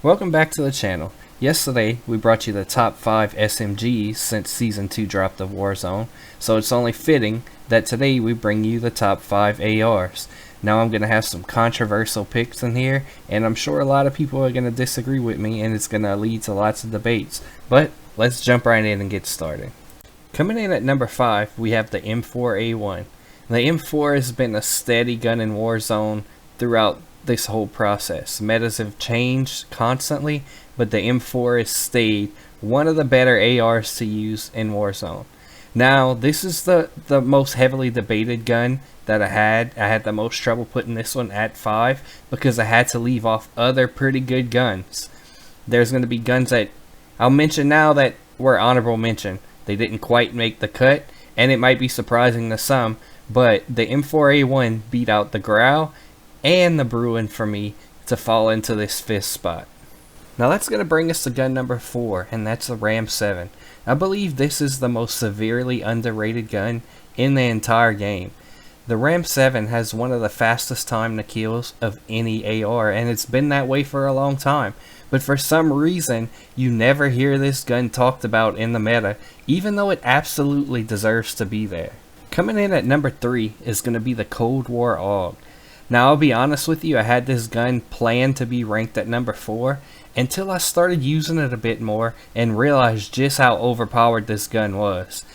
Welcome back to the channel. Yesterday we brought you the top 5 SMGs since Season 2 dropped of Warzone, so it's only fitting that today we bring you the top 5 ARs. Now I'm going to have some controversial picks in here, and I'm sure a lot of people are going to disagree with me, and it's going to lead to lots of debates, but let's jump right in and get started. Coming in at number 5, we have the M4A1. The M4 has been a steady gun in Warzone throughout this whole process. Metas have changed constantly, but the M4 has stayed one of the better ARs to use in Warzone. Now, this is the most heavily debated gun that I had. I had the most trouble putting this one at 5 because I had to leave off other pretty good guns. There's going to be guns that I'll mention now that were honorable mention. They didn't quite make the cut, and it might be surprising to some, but the M4A1 beat out the Growl and the Bruin for me to fall into this 5th spot. Now that's going to bring us to gun number 4, and that's the Ram 7. I believe this is the most severely underrated gun in the entire game. The Ram 7 has one of the fastest time to kills of any AR, and it's been that way for a long time. But for some reason, you never hear this gun talked about in the meta, even though it absolutely deserves to be there. Coming in at number 3 is going to be the Cold War AUG. Now I'll be honest with you, I had this gun planned to be ranked at number 4 until I started using it a bit more and realized just how overpowered this gun was.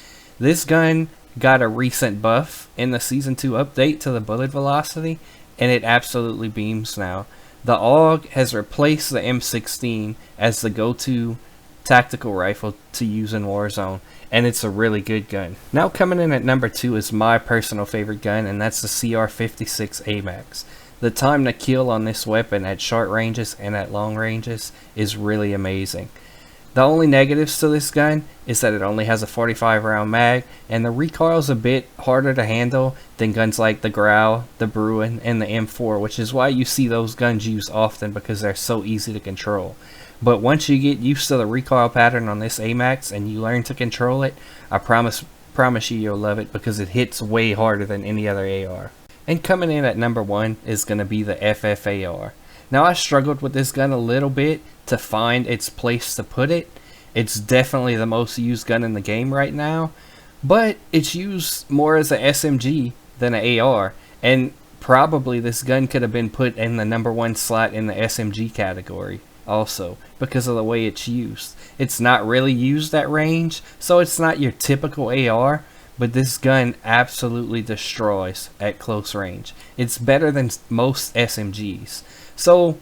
This gun got a recent buff in the Season 2 update to the bullet velocity, and it absolutely beams now. The AUG has replaced the M16 as the go-to tactical rifle to use in Warzone, and it's a really good gun. Now coming in at number 2 is my personal favorite gun, and that's the CR56 AMAX. The time to kill on this weapon at short ranges and at long ranges is really amazing. The only negatives to this gun is that it only has a 45 round mag, and the recoil is a bit harder to handle than guns like the Growl, the Bruin, and the M4, which is why you see those guns used often because they're so easy to control. But once you get used to the recoil pattern on this AMAX and you learn to control it, I promise you you'll love it because it hits way harder than any other AR. And coming in at number 1 is going to be the FFAR. Now I struggled with this gun a little bit to find its place to put it. It's definitely the most used gun in the game right now, but it's used more as a SMG than an AR, and probably this gun could have been put in the number 1 slot in the SMG category also because of the way it's used. It's not really used at range, so it's not your typical AR, but this gun absolutely destroys at close range. It's better than most SMGs. So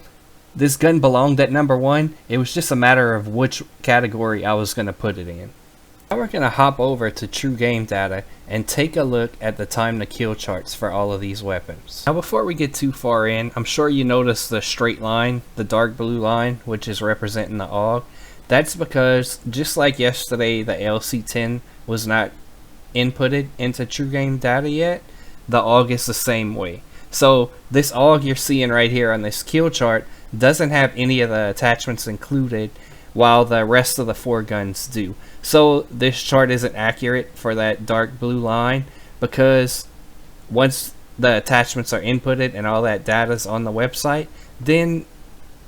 this gun belonged at number 1. It was just a matter of which category I was going to put it in. Now we're going to hop over to True Game Data and take a look at the time to kill charts for all of these weapons. Now before we get too far in, I'm sure you noticed the straight line, the dark blue line, which is representing the AUG. That's because just like yesterday the LC10 was not inputted into True Game Data yet, the AUG is the same way. So this AUG you're seeing right here on this kill chart doesn't have any of the attachments included, while the rest of the 4 guns do. So this chart isn't accurate for that dark blue line because once the attachments are inputted and all that data is on the website, then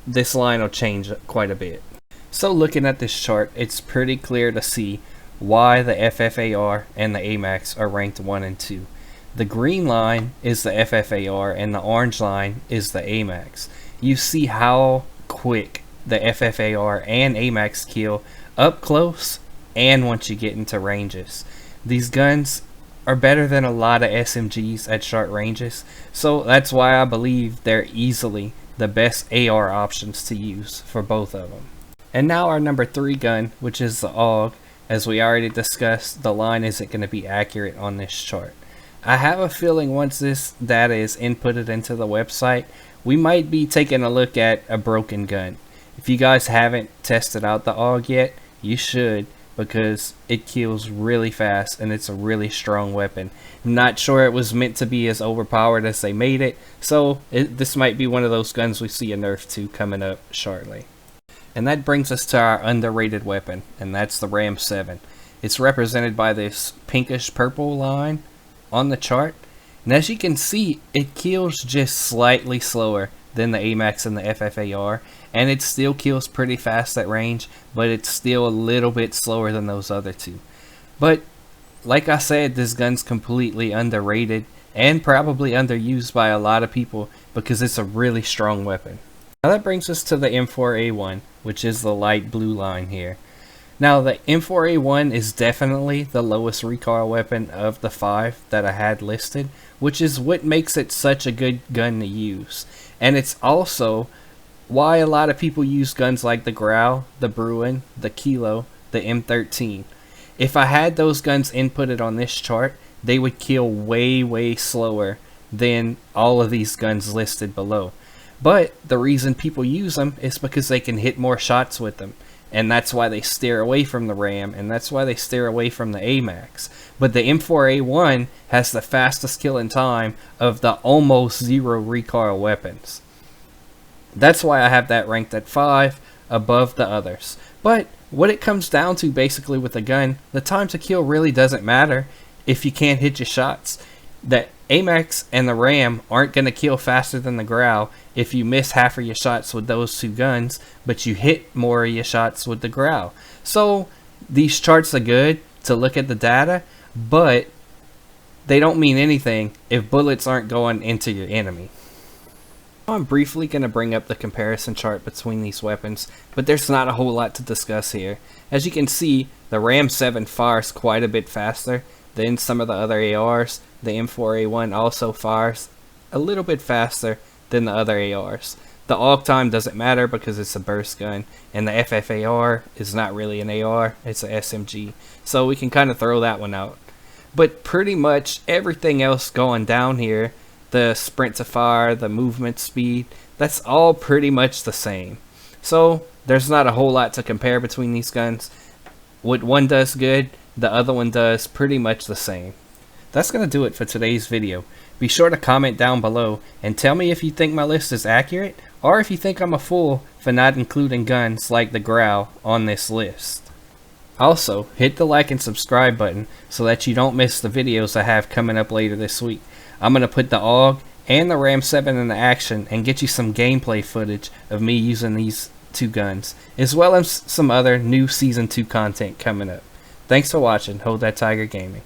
this line will change quite a bit. So looking at this chart, it's pretty clear to see why the FFAR and the AMAX are ranked 1 and 2. The green line is the FFAR and the orange line is the AMAX. You see how quick the FFAR and AMAX kill up close and once you get into ranges. These guns are better than a lot of SMGs at short ranges, so that's why I believe they're easily the best AR options to use for both of them. And now our number 3 gun, which is the AUG. As we already discussed, the line isn't going to be accurate on this chart. I have a feeling once this data is inputted into the website, we might be taking a look at a broken gun. If you guys haven't tested out the AUG yet, you should, because it kills really fast and it's a really strong weapon. I'm not sure it was meant to be as overpowered as they made it, so this might be one of those guns we see a nerf to coming up shortly. And that brings us to our underrated weapon, and that's the Ram 7. It's represented by this pinkish purple line on the chart, and as you can see, it kills just slightly slower than the AMAX and the FFAR, and it still kills pretty fast at range, but it's still a little bit slower than those other two. But like I said, this gun's completely underrated and probably underused by a lot of people because it's a really strong weapon. Now that brings us to the M4A1, which is the light blue line here. Now the M4A1 is definitely the lowest recoil weapon of the 5 that I had listed, which is what makes it such a good gun to use. And it's also why a lot of people use guns like the Grau, the Bruin, the Kilo, the M13. If I had those guns inputted on this chart, they would kill way slower than all of these guns listed below. But the reason people use them is because they can hit more shots with them. And that's why they steer away from the RAM, and that's why they steer away from the AMAX. But the M4A1 has the fastest killing time of the almost zero recoil weapons. That's why I have that ranked at 5 above the others. But what it comes down to basically with a gun, the time to kill really doesn't matter if you can't hit your shots. The AMAX and the RAM aren't going to kill faster than the Grau if you miss half of your shots with those two guns, but you hit more of your shots with the Grau. So these charts are good to look at the data, but they don't mean anything if bullets aren't going into your enemy. I'm briefly going to bring up the comparison chart between these weapons, but there's not a whole lot to discuss here. As you can see, the Ram 7 fires quite a bit faster than some of the other ARs. The M4A1 also fires a little bit faster than the other ARs. The AUG time doesn't matter because it's a burst gun, and the FFAR is not really an AR, it's a SMG. So we can kind of throw that one out. But pretty much everything else going down here, the sprint to fire, the movement speed, that's all pretty much the same. So there's not a whole lot to compare between these guns. What one does good, the other one does pretty much the same. That's going to do it for today's video. Be sure to comment down below and tell me if you think my list is accurate or if you think I'm a fool for not including guns like the Grau on this list. Also, hit the like and subscribe button so that you don't miss the videos I have coming up later this week. I'm going to put the AUG and the Ram 7 into action and get you some gameplay footage of me using these two guns, as well as some other new Season 2 content coming up. Thanks for watching. Hold That Tiger Gaming.